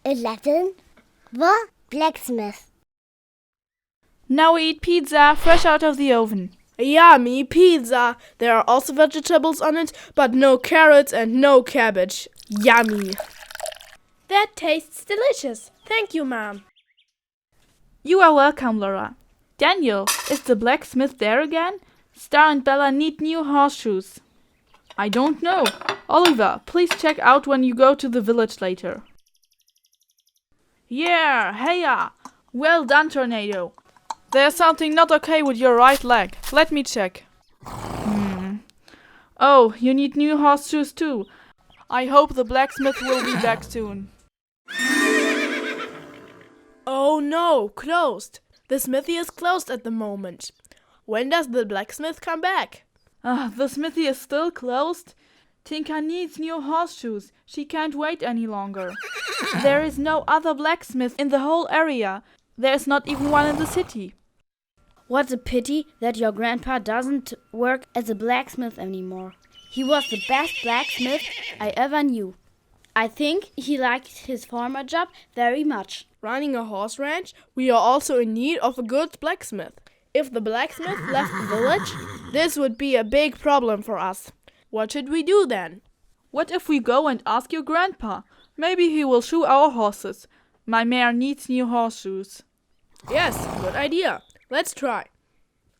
11. The blacksmith. Now we eat pizza fresh out of the oven. Yummy pizza! There are also vegetables on it, but no carrots and no cabbage. Yummy! That tastes delicious. Thank you, Mom. You are welcome, Laura. Daniel, is the blacksmith there again? Star and Bella need new horseshoes. I don't know. Oliver, please check out when you go to the village later. Yeah, heya! Well done, Tornado. There's something not okay with your right leg. Let me check. Oh, you need new horseshoes too. I hope the blacksmith will be back soon. Oh no, closed. The smithy is closed at the moment. When does the blacksmith come back? The smithy is still closed. Tinka needs new horseshoes. She can't wait any longer. There is no other blacksmith in the whole area. There is not even one in the city. What a pity that your grandpa doesn't work as a blacksmith anymore. He was the best blacksmith I ever knew. I think he liked his former job very much. Running a horse ranch, we are also in need of a good blacksmith. If the blacksmith left the village, this would be a big problem for us. What should we do then? What if we go and ask your grandpa? Maybe he will shoe our horses. My mare needs new horseshoes. Yes, good idea. Let's try.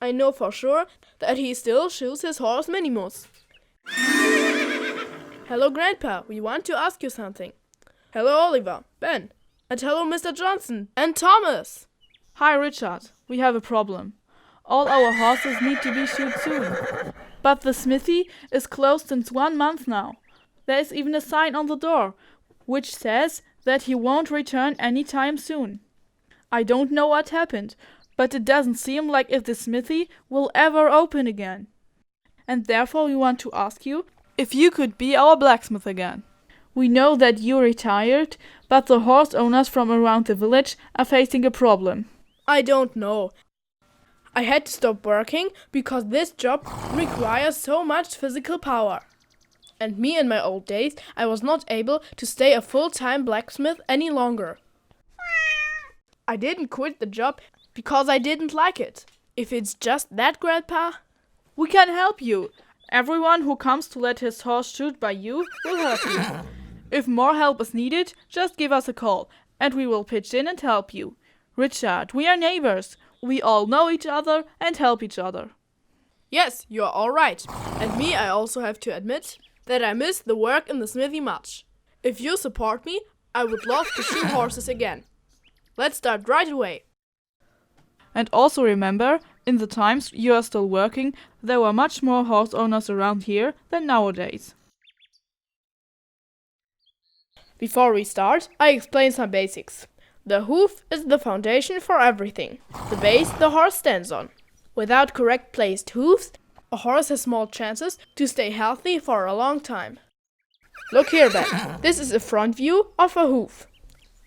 I know for sure that he still shoes his horse Minimus. Hello, Grandpa. We want to ask you something. Hello, Oliver, Ben, and hello, Mr. Johnson and Thomas. Hi, Richard. We have a problem. All our horses need to be shoed soon. But the smithy is closed since 1 month now. There is even a sign on the door, which says that he won't return anytime soon. I don't know what happened, but it doesn't seem like if the smithy will ever open again. And therefore we want to ask you if you could be our blacksmith again. We know that you retired, but the horse owners from around the village are facing a problem. I don't know. I had to stop working because this job requires so much physical power. And me in my old days, I was not able to stay a full-time blacksmith any longer. I didn't quit the job because I didn't like it. If it's just that, Grandpa, we can help you. Everyone who comes to let his horse shoot by you will help you. If more help is needed, just give us a call, and we will pitch in and help you. Richard, we are neighbors. We all know each other and help each other. Yes, you are all right. And me, I also have to admit that I miss the work in the smithy much. If you support me, I would love to shoe horses again. Let's start right away. And also remember, in the times you are still working, there were much more horse owners around here than nowadays. Before we start, I explain some basics. The hoof is the foundation for everything, the base the horse stands on. Without correct placed hoofs, a horse has small chances to stay healthy for a long time. Look here, Ben. This is a front view of a hoof.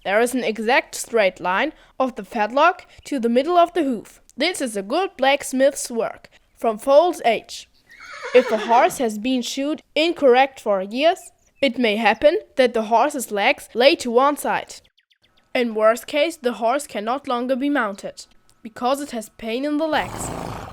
There is an exact straight line of the fetlock to the middle of the hoof. This is a good blacksmith's work, from foal's age. If a horse has been shoed incorrect for years, it may happen that the horse's legs lay to one side. In worst case, the horse can no longer be mounted, because it has pain in the legs.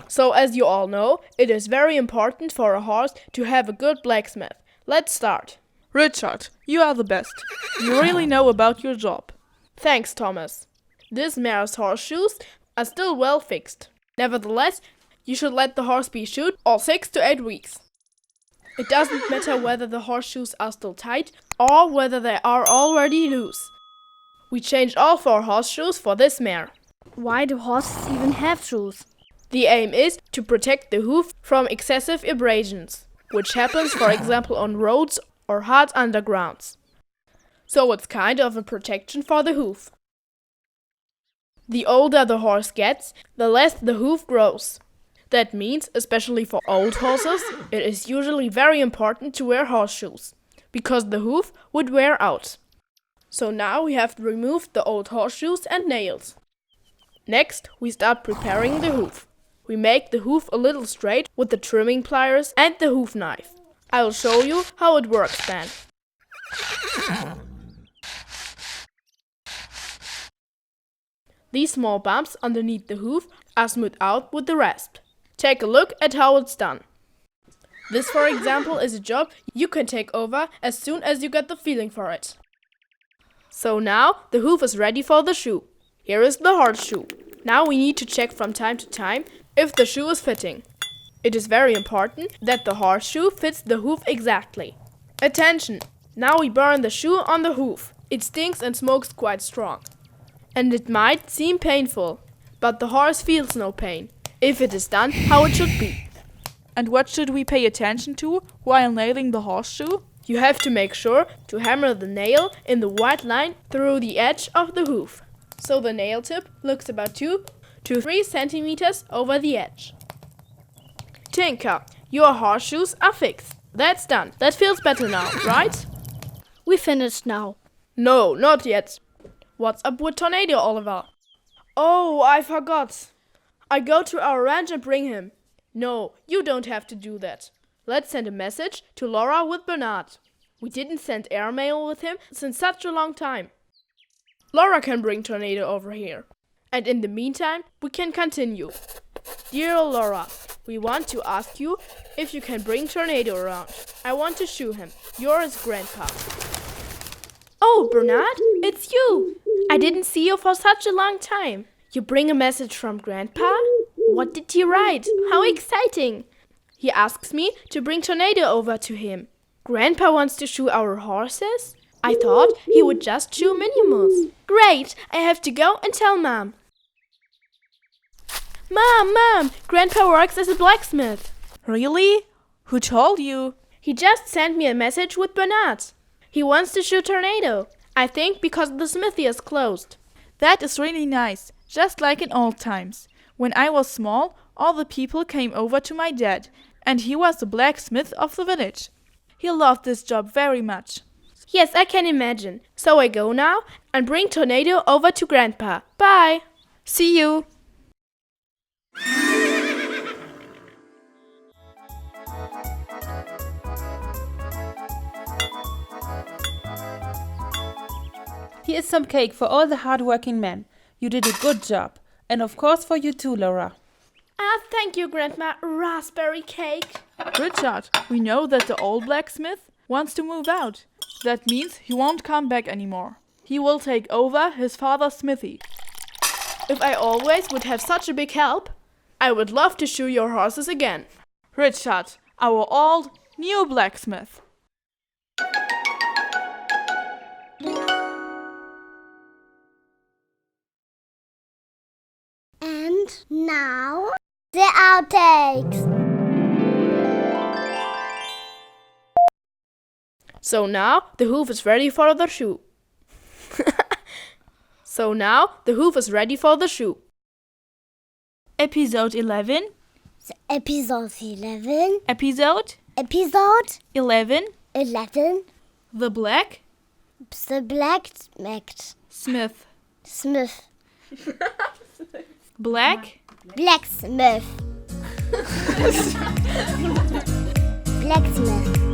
So as you all know, it is very important for a horse to have a good blacksmith. Let's start. Richard, you are the best. You really know about your job. Thanks, Thomas. This mare's horseshoes are still well fixed. Nevertheless, you should let the horse be shoed all 6 to 8 weeks. It doesn't matter whether the horseshoes are still tight or whether they are already loose. We changed all 4 horseshoes for this mare. Why do horses even have shoes? The aim is to protect the hoof from excessive abrasions, which happens, for example, on roads or hard undergrounds. So it's kind of a protection for the hoof. The older the horse gets, the less the hoof grows. That means, especially for old horses, it is usually very important to wear horseshoes, because the hoof would wear out. So now we have removed the old horseshoes and nails. Next, we start preparing the hoof. We make the hoof a little straight with the trimming pliers and the hoof knife. I will show you how it works then. These small bumps underneath the hoof are smoothed out with the rasp. Take a look at how it's done. This, for example, is a job you can take over as soon as you get the feeling for it. So now the hoof is ready for the shoe. Here is the horseshoe. Now we need to check from time to time if the shoe is fitting. It is very important that the horseshoe fits the hoof exactly. Attention! Now we burn the shoe on the hoof. It stinks and smokes quite strong. And it might seem painful, but the horse feels no pain, if it is done how it should be. And what should we pay attention to while nailing the horseshoe? You have to make sure to hammer the nail in the white line through the edge of the hoof, so the nail tip looks about 2 to 3 centimeters over the edge. Tinker, your horseshoes are fixed. That's done. That feels better now, right? We finished now. No, not yet. What's up with Tornado, Oliver? Oh, I forgot. I go to our ranch and bring him. No, you don't have to do that. Let's send a message to Laura with Bernard. We didn't send airmail with him since such a long time. Laura can bring Tornado over here. And in the meantime, we can continue. Dear Laura, we want to ask you if you can bring Tornado around. I want to shoe him. Yours, Grandpa. Oh, Bernard, it's you. I didn't see you for such a long time. You bring a message from Grandpa? What did he write? How exciting! He asks me to bring Tornado over to him. Grandpa wants to shoe our horses? I thought he would just shoe Minimus. Great! I have to go and tell Mom. Mom! Grandpa works as a blacksmith. Really? Who told you? He just sent me a message with Bernard. He wants to shoe Tornado. I think because the smithy is closed. That is really nice, just like in old times. When I was small, all the people came over to my dad, and he was the blacksmith of the village. He loved this job very much. Yes, I can imagine. So I go now and bring Tornado over to Grandpa. Bye! See you! Here is some cake for all the hard-working men. You did a good job. And of course for you too, Laura. Thank you, Grandma. Raspberry cake. Richard, we know that the old blacksmith wants to move out. That means he won't come back anymore. He will take over his father's smithy. If I always would have such a big help, I would love to shoe your horses again. Richard, our old, new blacksmith. And now, the outtakes. So now the hoof is ready for the shoe. So now the hoof is ready for the shoe. Episode 11. Episode 11. Episode Episode 11. 11. The Black The blacksmith. Smith. Smith. Black Blacksmith. Blacksmith.